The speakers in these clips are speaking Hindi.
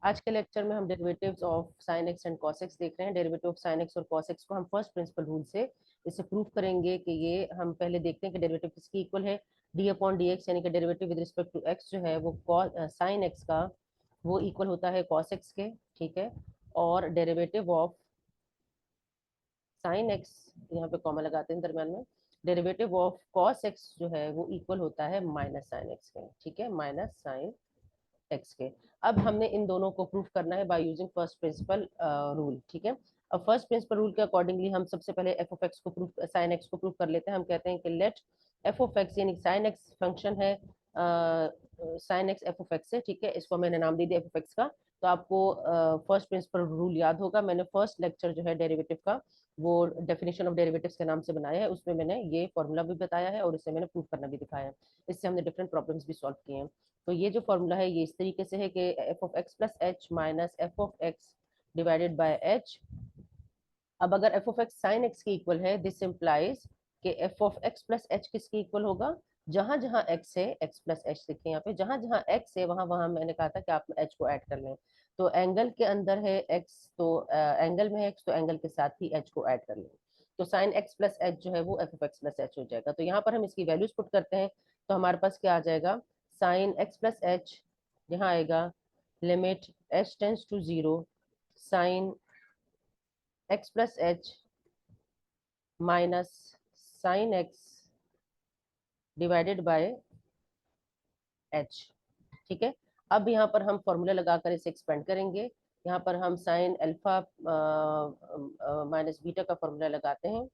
आज के लेक्चर में हम derivatives of sine x and cos x देख रहे हैं। डेरिवेटिव ऑफ साइन एक्स और कॉस एक्स को हम फर्स्ट प्रिंसिपल रूल से इसे प्रूव करेंगे कि ये हम पहले देखते हैं कि डेरिवेटिव किसकी इक्वल है। डी अपॉन डी एक्स यानी कि derivative with respect to x जो है वो साइन एक्स का वो इक्वल होता है कॉस एक्स के। ठीक है। और डेरिवेटिव ऑफ साइन एक्स, यहाँ पे कॉमा लगाते हैं दरम्यान में, डेरिवेटिव ऑफ कॉस एक्स जो है वो इक्वल होता है माइनस साइन एक्स के। ठीक है, माइनस साइन एक्स के। अब हमने इन दोनों को प्रूफ करना है by using first principle rule. ठीक है। अब फर्स्ट प्रिंसिपल रूल के अकॉर्डिंगली हम सबसे पहले एफ ऑफ एक्स को प्रूफ, साइन एक्स को प्रूफ कर लेते हैं। हम कहते हैं कि लेट एफ ऑफ एक्स, यानी साइन एक्स फंक्शन है, sine x F of x है। ठीक है, इसको मैंने नाम दे दिया एफ ऑफ एक्स का। तो आपको फर्स्ट प्रिंसिपल रूल याद होगा। मैंने फर्स्ट लेक्चर जो है डेरिवेटिव का वो डेफिनेशन ऑफ डेरिवेटिव्स के नाम से बनाया है, उसमें मैंने ये फॉर्मूला भी बताया है और इसे मैंने प्रूफ करना भी दिखाया है। इससे हमने डिफरेंट प्रॉब्लम्स भी सॉल्व किए हैं। तो ये जो फॉर्मूला है ये इस तरीके से है कि f of x plus h minus f of x divided by H. अब अगर F of x sine x की इक्वल है, दिस इम्प्लाइज कि f of x plus H किसकी इक्वल होगा। जहां जहां एक्स है, एक्स प्लस एच लिखे यहाँ पे, जहां जहां एक्स है वहां वहां मैंने कहा था कि आप एच को ऐड कर लें। तो एंगल के अंदर है एक्स, तो एंगल में है एक्स, तो एंगल के साथ ही एच को ऐड कर लें। तो साइन एक्स प्लस एच जो है वो F of x plus H हो जाएगा। तो यहाँ पर हम इसकी वैल्यूज पुट करते हैं तो हमारे पास क्या आ जाएगा, साइन एक्स प्लस एच यहाँ आएगा limit h tends to zero, sine x plus h minus sine x divided by h. ठीक है। अब यहाँ पर हम फॉर्मूला लगाकर इसे एक्सपेंड करेंगे। यहाँ पर हम साइन अल्फा माइनस बीटा का फॉर्मूला लगाते हैं।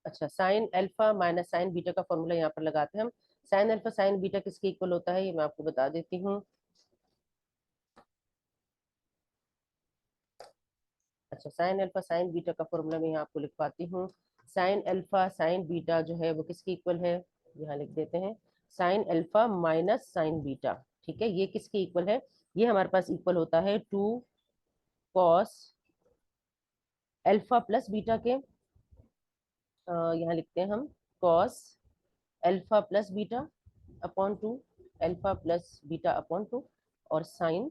अच्छा, sign alpha minus sine beta का फॉर्मूला यहाँ पर लगाते हैं हम। साइन अल्फा साइन बीटा किसके इक्वल होता है ये मैं आपको बता देती हूँ। अच्छा, साइन अल्फा साइन बीटा का फॉर्मूला मैं यहाँ आपको लिखवाती हूँ। साइन अल्फा साइन बीटा जो है वो किसकी इक्वल है, यहाँ लिख देते हैं, sign alpha minus sine beta. ठीक है, ये किसकी इक्वल है, ये हमारे पास इक्वल होता है two cos alpha plus beta के। यहाँ लिखते हैं हम cos alpha plus beta upon two, alpha plus beta upon two, और sine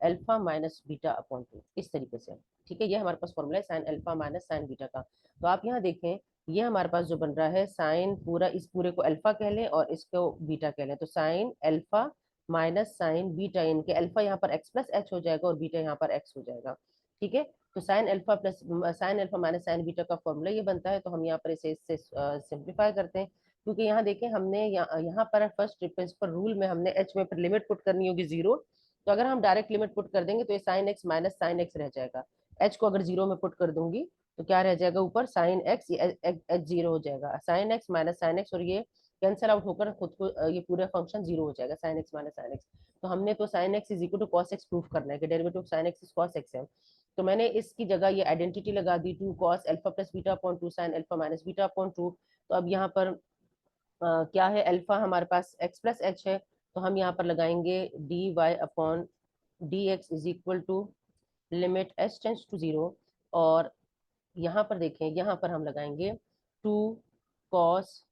alpha minus beta upon two, इस तरीके से। ठीक है, ये हमारे पास फॉर्मूला है sine alpha minus sine beta का। तो आप यहाँ देखें, ये हमारे पास जो बन रहा है साइन पूरा, इस पूरे को अल्फा कह लें और इसको बीटा कह लें, तो sign alpha minus sine beta, इनके अल्फा यहाँ पर एक्स प्लस एच हो जाएगा और बीटा यहाँ पर एक्स हो जाएगा। ठीक है। तो sine alpha plus sign alpha minus sine beta का फॉर्मूला ये बनता है। तो हम यहाँ पर इसे इससे सिंप्लीफाई करते हैं, क्योंकि यहाँ देखें हमने यहाँ पर फर्स्ट प्रिंसिपल रूल में हमने एच में लिमिट पुट करनी होगी जीरो। तो अगर हम डायरेक्ट लिमिट पुट कर देंगे तो ये sign x minus sine x रह जाएगा। एच को अगर जीरो में पुट कर दूंगी तो क्या रह जाएगा ऊपर, साइन एक्स, एच जीरो हो जाएगा, sine x minus sine x, और ये कैंसिल आउट होकर खुद को ये पूरा फंक्शन जीरो हो जाएगा, sine x minus sine x. तो हमने तो sine x is equal to cos x proof करना है कि derivative of sine x is cos x है। तो मैंने इसकी जगह ये आइडेंटिटी लगा दी, two cos alpha plus beta upon two sine alpha minus beta upon two. तो अब यहाँ पर क्या है, अल्फा हमारे पास एक्स प्लस एच है, तो हम यहाँ पर लगाएंगे d y upon d x is equal to limit h tends to zero. और यहाँ पर देखें, यहाँ पर हम लगाएंगे two cos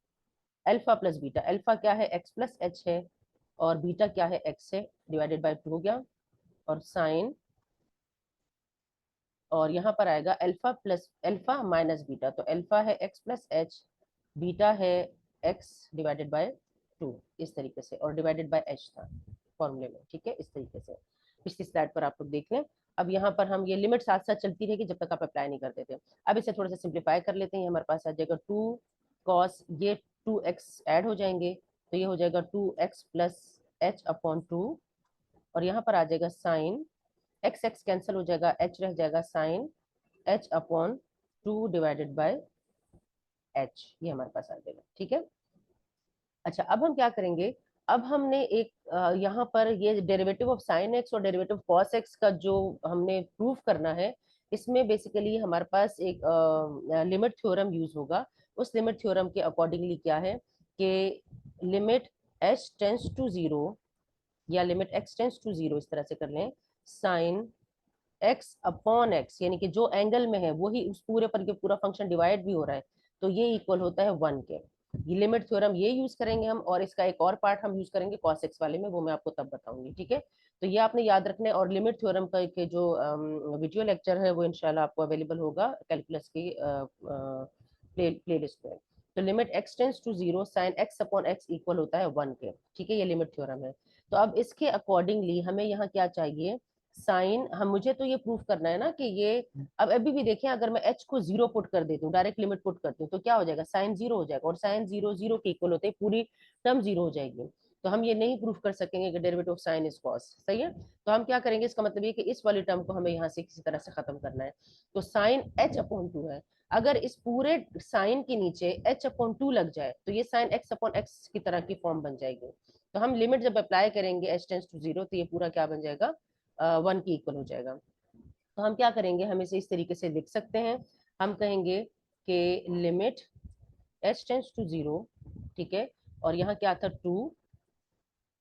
alpha plus beta. Alpha क्या है, एक्स प्लस एच है, और बीटा क्या है, एक्स है, डिवाइडेड बाय टू हो गया, और साइन, और यहाँ पर आएगा alpha plus alpha minus beta. तो अल्फा है एक्स प्लस एच, बीटा है एक्स डिवाइडेड बाय टू, इस तरीके से, और डिवाइडेड बाय एच था फॉर्मूले में। ठीक है, इस तरीके से पिछली स्लाइड पर आप लोग देख लें। अब यहाँ पर हम ये लिमिट साथ साथ चलती रहेगी जब तक आप अप्लाई नहीं कर देते। अब इसे थोड़ा सा सिंप्लीफाई कर लेते हैं। हमारे पास आ जाएगा टू कॉस, ये टू एक्स ऐड हो जाएंगे तो ये हो जाएगा two x plus h upon two, और यहाँ पर आ जाएगा साइन एक्स एक्स कैंसिल हो जाएगा, एच रह जाएगा, sine h upon two divided by h, ये हमारे पास आ जाएगा। ठीक है। अच्छा, अब हम क्या करेंगे, अब हमने एक यहाँ पर ये डेरिवेटिव ऑफ साइन एक्स और डेरिवेटिव कॉस एक्स का जो हमने प्रूफ करना है, इसमें बेसिकली हमारे पास एक लिमिट थ्योरम यूज होगा। उस लिमिट थ्योरम के अकॉर्डिंगली क्या है कि limit h tends to zero या limit x tends to zero, इस तरह से कर लें, साइन एक्स अपॉन एक्स, यानी कि जो एंगल में है वही उस पूरे पर के पूरा फंक्शन डिवाइड भी हो रहा है, तो ये इक्वल होता है वन के। ये लिमिट थ्योरम ये यूज करेंगे हम, और इसका एक और पार्ट हम यूज करेंगे cos x वाले में, वो मैं आपको तब बताऊंगी, ठीक है। तो ये आपने याद रखना है। और लिमिट थ्योरम का के जो वीडियो लेक्चर है वो इंशाल्लाह आपको अवेलेबल होगा कैलकुलस की प्लेलिस्ट में। तो limit x tends to 0 sine x upon x equal होता है 1 के, ठीक है, ये लिमिट थ्योरम है। तो अब इसके अकॉर्डिंगली हमें यहाँ क्या चाहिए, साइन, हम मुझे तो ये प्रूफ करना है ना कि ये, अब अभी भी देखें, अगर मैं h को 0 पुट कर देती हूँ, डायरेक्ट लिमिट पुट करती हूँ, तो क्या हो जाएगा, साइन 0 हो जाएगा, और साइन 0 0 के इक्वल होते ही पूरी टर्म 0 हो जाएगी। तो हम ये नहीं प्रूफ कर सकेंगे कि derivative of sign is cos, सही है। तो हम क्या करेंगे, इसका मतलब ये कि इस वाली टर्म को हमें यहाँ से किसी तरह से खत्म करना है। तो साइन h अपॉन 2 है, अगर इस पूरे साइन के नीचे h अपॉन 2 लग जाए तो ये साइन x अपॉन x की तरह की फॉर्म बन जाएगी। तो हम लिमिट जब अप्लाई करेंगे h टेंस टू 0, तो ये पूरा क्या बन जाएगा, 1 की इक्वल हो जाएगा। तो हम क्या करेंगे, हम इसे इस तरीके से लिख सकते हैं, हम कहेंगे कि लिमिट h टेंस टू 0, ठीक है, और यहाँ क्या था 2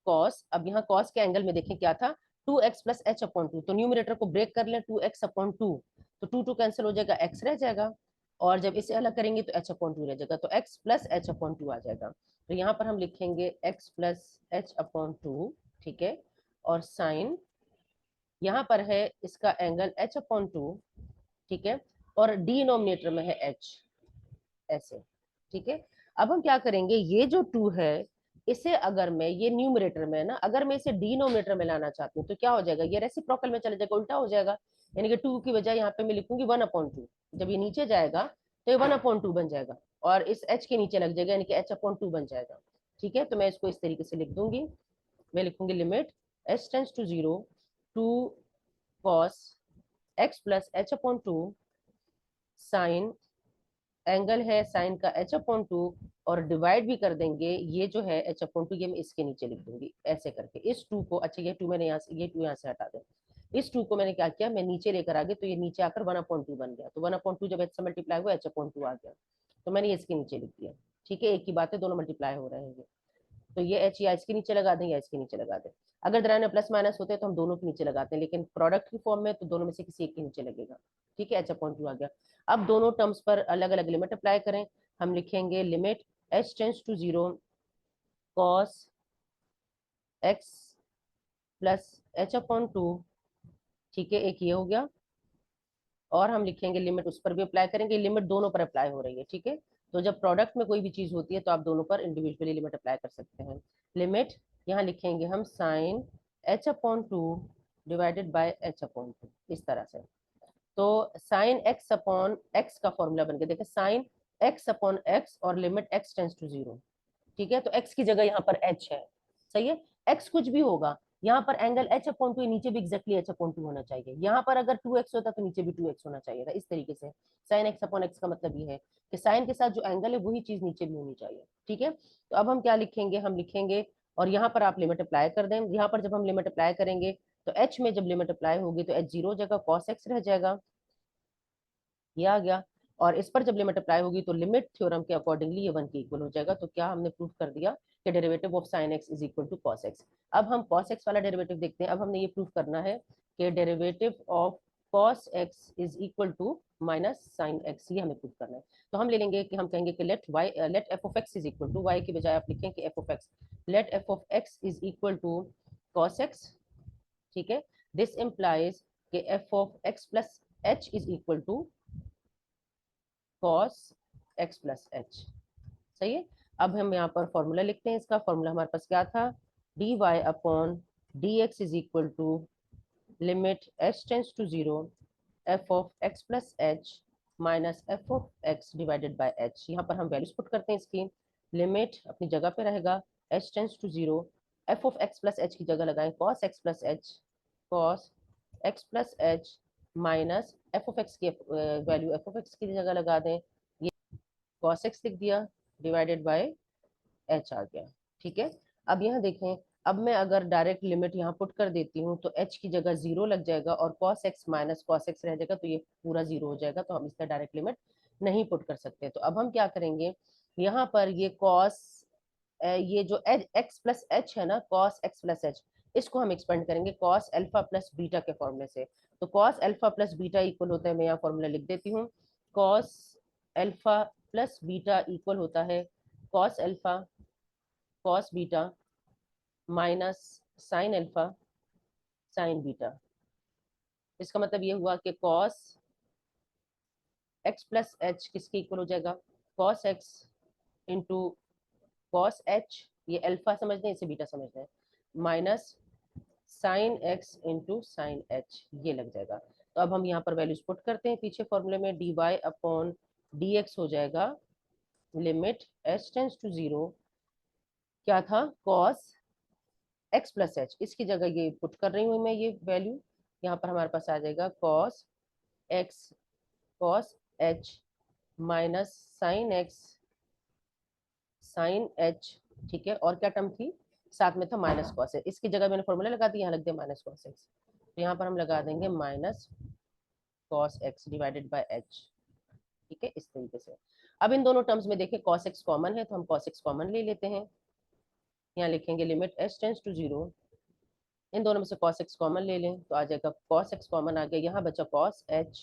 कॉस, अब यहाँ कॉस के एंगल में देखें क्या था, 2x प्लस एच अपॉन 2, तो न्यूमरेटर को ब्रेक कर लें, 2x अपॉन 2, तो 2 कैंसिल हो जाएगा, x रह जाएगा, और जब इसे अलग करेंगे तो h अपॉन 2 रह जाएगा, तो x प्लस एच अपॉन 2 आ जाएगा। तो यहाँ पर हम लिखेंगे x प्लस एच अपॉन 2, ठीक है, और साइन यहाँ पर है इसका एंगल h अपॉन 2, ठीक है, और डिनोमिनेटर में है h, ऐसे, ठीक है। अब हम क्या करेंगे, ये जो 2 है इसे अगर मैं, ये न्यूमरेटर में है ना, अगर मैं इसे डिनोमिनेटर में लाना चाहती हूँ तो क्या हो जाएगा, ये रेसिप्रोकल में चले जाएगा, उल्टा हो जाएगा, यानी कि 2 की बजाय यहाँ पे मैं लिखूंगी 1/2, जब ये नीचे जाएगा तो ये 1/2 बन जाएगा, और इस h के नीचे लग जाएगा, यानी कि h/2 बन जाएगा, ठीक है। तो मैं इसको इस तरीके से लिख दूंगी, मैं लिखूंगी limit h tends to 0 two cos x plus h/2 sine, angle है साइन का h/2, और डिवाइड भी कर देंगे, ये जो है h/2 ये मैं इसके नीचे लिख दूंगी ऐसे करके, इस 2 को, अच्छा ये 2 मैंने यहाँ से, ये 2 यहाँ से हटा दें, इस 2 को मैंने क्या किया, मैं नीचे लेकर आ गई, तो ये नीचे आकर 1/2 बन गया, तो 1/2 जब h से मल्टीप्लाई हुआ h/2 आ गया, तो मैंने इसके नीचे लिख दिया, ठीक है, एक ही बात है, दोनों मल्टीप्लाई हो रहे हैं, तो ये एच या इसके नीचे लगा दें या इसके नीचे लगा दें। अगर दरम्यान में प्लस माइनस होते हैं तो हम दोनों के नीचे लगाते हैं, लेकिन प्रोडक्ट की फॉर्म में तो दोनों में से किसी एक के नीचे लगेगा, ठीक है, h/2 आ गया। अब दोनों टर्म्स पर अलग अलग लिमिट अप्लाई करें, हम लिखेंगे limit h tends to 0 cos x plus h/2, ठीक है, एक ये हो गया, और हम लिखेंगे लिमिट उस पर भी अप्लाई करेंगे, लिमिट दोनों पर अप्लाई हो रही है, ठीक है। तो जब प्रोडक्ट में कोई भी चीज होती है तो आप दोनों पर इंडिविजुअली लिमिट अप्लाई कर सकते हैं। लिमिट यहाँ लिखेंगे हम sign h/2 divided by h/2, इस तरह से। तो साइन x अपॉन x का फॉर्मूला बन गया, देखिए साइन x अपॉन x और लिमिट x टेंस टू 0, ठीक है, तो x की जगह यहाँ पर h है, सही है, x कुछ भी होगा, यहाँ पर एंगल h/2 नीचे भी एग्जैक्टली h/2 होना चाहिए, यहाँ पर अगर 2x होता तो नीचे भी 2x होना चाहिए था, इस तरीके से साइन x अपॉन x का मतलब ये है कि साइन के साथ जो एंगल है वही चीज नीचे भी होनी चाहिए, ठीक है। तो अब हम क्या लिखेंगे, हम लिखेंगे, और यहाँ पर आप लिमिट अप्लाई कर दें, यहाँ पर जब हम लिमिट अप्लाई करेंगे तो h में जब लिमिट अप्लाई होगी तो h 0 जगह cos x रह जाएगा, ये आ गया, और इस पर जब लिमिट अप्लाई होगी तो लिमिट थ्योरम के अकॉर्डिंगली ये 1 के इक्वल हो जाएगा। तो क्या हमने प्रूफ कर दिया कि derivative of sine x is equal to cos x. अब हम कॉस एक्स वाला डेरिवेटिव देखते हैं, अब हमने ये प्रूफ करना है कि derivative of cos x is equal to minus sine x, ये हमें प्रूफ करना है। तो हम ले लेंगे कि हम कहेंगे कि let f of x is equal to, y की बजाय आप लिखें कि f of x, let f of x is equal to cos x, ठीक है, दिस इम्प्लाइज कि f of x plus h is equal to cos x plus h, सही है। अब हम यहाँ पर फॉर्मूला लिखते हैं, इसका फॉर्मूला हमारे पास क्या था, dy upon dx is equal to limit h tends to 0 f of x plus h minus f of x divided by h। यहाँ पर हम वैल्यूज पुट करते हैं इसकी, लिमिट अपनी जगह पे रहेगा, h tends to 0 f of x plus h की जगह लगाएं cos x plus h, cos x plus h minus f of x की वैल्यू एफ ऑफ एक्स की जगह लगा दें, ये cos x लिख दिया डिवाइडेड बाय h आ गया, ठीक है। अब यहाँ देखें, अब मैं अगर डायरेक्ट लिमिट यहाँ पुट कर देती हूँ तो h की जगह 0 लग जाएगा और cos x minus cos x रह जाएगा, तो ये पूरा 0 हो जाएगा, तो हम इसका डायरेक्ट लिमिट नहीं पुट कर सकते। तो अब हम क्या करेंगे, यहाँ पर ये cos ये जो x प्लस एच है ना, cos x प्लस एच, इसको हम एक्सपेंड करेंगे cos अल्फा प्लस बीटा के फॉर्मूले से। तो cos alpha plus beta equal होता है, मैं यहाँ फॉर्मूला लिख देती हूँ, cos alpha plus beta equal होता है cos alpha cos beta minus sine alpha sign beta. इसका मतलब ये हुआ कि कॉस एक्स प्लस एच किसके इक्वल हो जाएगा, cos x into cos H, ये अल्फा समझते हैं, इसे बीटा समझते हैं, minus sine x into sine h, ये लग जाएगा। तो अब हम यहाँ पर वैल्यूज पुट करते हैं पीछे फॉर्मूले में, d y upon d x हो जाएगा limit h tends to zero, क्या था कॉस एक्स प्लस एच, इसकी जगह ये पुट कर रही हूँ मैं ये वैल्यू, यहाँ पर हमारे पास आ जाएगा cos x cos h minus sine x sine h, ठीक है, और क्या टर्म थी साथ में था माइनस कॉस एक्स, इसकी जगह मैंने फॉर्मूला लगा दिया, यहाँ लग दिया माइनस कॉस एक्स, तो यहाँ पर हम लगा देंगे minus cos x divided by h, ठीक है, इस तरीके से। अब इन दोनों टर्म्स में देखिए कॉस एक्स कॉमन है, तो हम कॉस एक्स कॉमन ले लेते हैं, यहाँ लिखेंगे limit h tends to zero, इन दोनों में से cos x कॉमन ले लें तो आ जाएगा cos x कॉमन आ गया, यहाँ बचा cos h,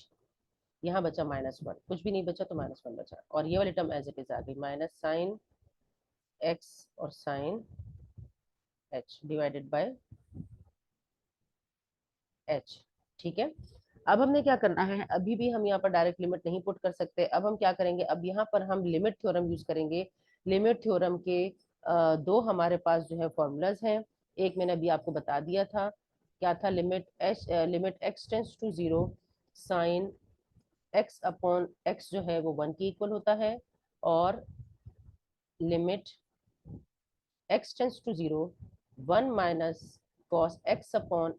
यहाँ बचा माइनस वन, कुछ भी नहीं बचा तो माइनस वन बचा, और ये वाली टर्म एज इट इज आ गई माइनस साइन x और sine h divided by h, ठीक है। अब हमने क्या करना है, अभी भी हम यहाँ पर डायरेक्ट लिमिट नहीं पुट कर सकते, अब हम क्या करेंगे, अब यहाँ पर हम लिमिट थ्योरम यूज करेंगे। लिमिट थ्योरम के दो हमारे पास जो है फॉर्मूलाज हैं, एक मैंने अभी आपको बता दिया था, क्या था, limit x tends to zero sine x upon x जो है वो वन के इक्वल होता है, और limit x tends to zero one minus cos x upon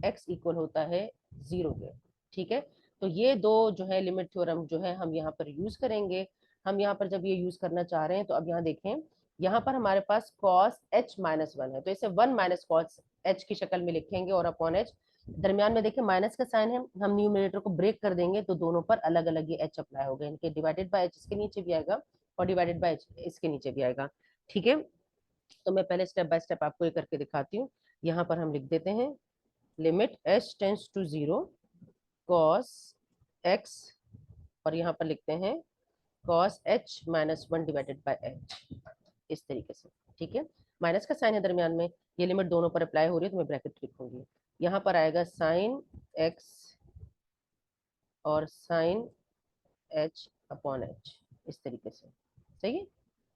x equal होता है जीरो के, ठीक है। तो ये दो जो है लिमिट थ्योरम जो है हम यहाँ पर यूज करेंगे। हम यहाँ पर जब ये यूज करना चाह रहे हैं तो अब यहाँ देखें, यहाँ पर हमारे पास कॉस एच माइनस वन है, तो इसे वन माइनस कॉस एच की शक्ल में लिखेंगे, और अपॉन एच दरमियान में देखिए माइनस का साइन है, हम न्यूमरेटर को ब्रेक कर देंगे तो दोनों पर अलग अलग ये एच अप्लाई हो गए, इनके डिवाइडेड बाय एच इसके नीचे भी आएगा और डिवाइडेड बाय एच इसके नीचे भी आएगा, ठीक है। तो मैं पहले स्टेप बाय स्टेप आपको ये करके दिखाती हूँ। यहाँ पर हम लिख देते हैं limit h tends to zero cos x, और यहाँ पर लिखते हैं cos h minus one divided by h, इस तरीके से, ठीक है। माइनस का साइन है दरमियान में, ये लिमिट दोनों पर अप्लाई हो रही है तो मैं ब्रैकेट लिखूंगी, यहाँ पर आएगा साइन एक्स और साइन एच अपॉन एच, इस तरीके से, सही है,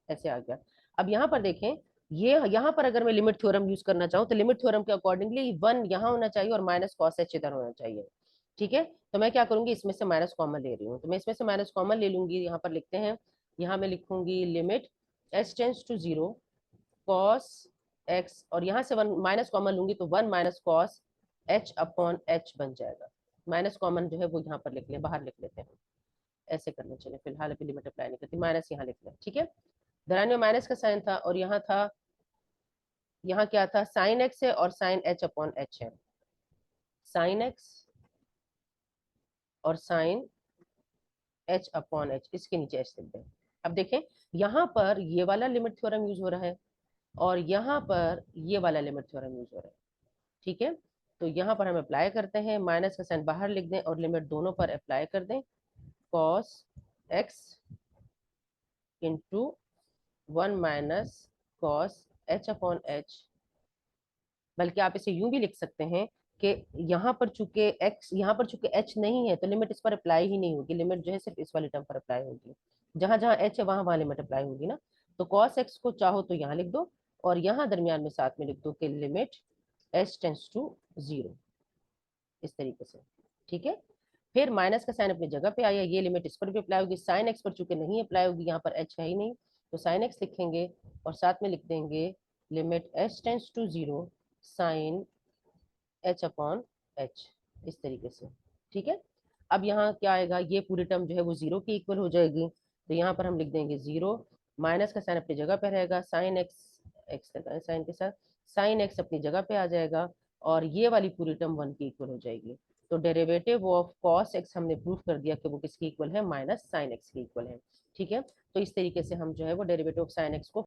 ऐसे आ गया। अब यहाँ पर देखें, ये यहाँ पर अगर मैं लिमिट थ्योरम यूज करना चाहूँ तो लिमिट थ्योरम के अकॉर्डिंगली वन यहाँ होना चाहिए और माइनस कॉस एच इधर होना चाहिए, ठीक है। तो मैं क्या करूंगी, इसमें से माइनस कॉमन ले रही हूँ, तो मैं इसमें से माइनस कॉमन ले लूंगी, यहाँ पर लिखते हैं, यहाँ मैं लिखूंगी limit h tends to zero cos x, और यहाँ से वन माइनस कॉमन लूंगी तो one minus cos h upon h बन जाएगा, माइनस कॉमन जो है वो यहाँ पर लिख ले, बाहर लिख लेते हैं, ऐसे करना चाहिए, फिलहाल अभी लिमिट अप्लाई नहीं करती, माइनस यहाँ लिख लें, ठीक है। दरमियान में माइनस का साइन था और यहाँ था, यहाँ क्या था, साइन एक्स है और साइन एच अपॉन एच है, साइन एक्स और साइन एच अपॉन एच, इसके नीचे एच लिख दें। अब देखें, यहाँ पर ये वाला लिमिट थ्योरम यूज हो रहा है और यहाँ पर ये वाला लिमिट थ्योरम यूज हो रहा है, ठीक है। तो यहाँ पर हम अप्लाई करते हैं, माइनस का साइन बाहर लिख दें और लिमिट दोनों पर अप्लाई कर दें, cos x into one minus cos h upon H, बल्कि आप इसे यूं भी लिख सकते हैं कि यहाँ पर चूंकि x, यहाँ पर चूंकि h नहीं है तो लिमिट इस पर अप्लाई ही नहीं होगी, लिमिट जो है सिर्फ इस वाले टर्म पर अप्लाई होगी, जहां जहां h है वहां वहां लिमिट अप्लाई होगी ना। तो cos x को चाहो तो यहाँ लिख दो और यहाँ दरमियान में साथ में लिख दो कि limit h tends to zero, इस तरीके से, ठीक है। फिर माइनस का साइन अपनी जगह पे आया, ये लिमिट इस पर भी अप्लाई होगी, साइन एक्स पर चूंकि नहीं अप्लाई होगी, यहाँ पर h है ही नहीं, तो साइन एक्स लिखेंगे और साथ में लिख देंगे limit h tends to zero sine h upon h, इस तरीके से, ठीक है। अब यहाँ क्या आएगा, ये पूरी टर्म जो है वो जीरो की इक्वल हो जाएगी, तो यहाँ पर हम लिख देंगे जीरो, माइनस का साइन अपनी जगह पे रहेगा, साइन एक्स, एक्स लगाए साइन के साथ, साइन एक्स अपनी जगह पे आ जाएगा और ये वाली पूरी टर्म वन की इक्वल हो जाएगी। तो डेरिवेटिव ऑफ कॉस एक्स हमने प्रूव कर दिया कि वो किसकी इक्वल है, माइनस साइन एक्स की इक्वल है, ठीक है। तो इस तरीके से हम जो है वो डेरिवेटिव ऑफ साइन एक्स को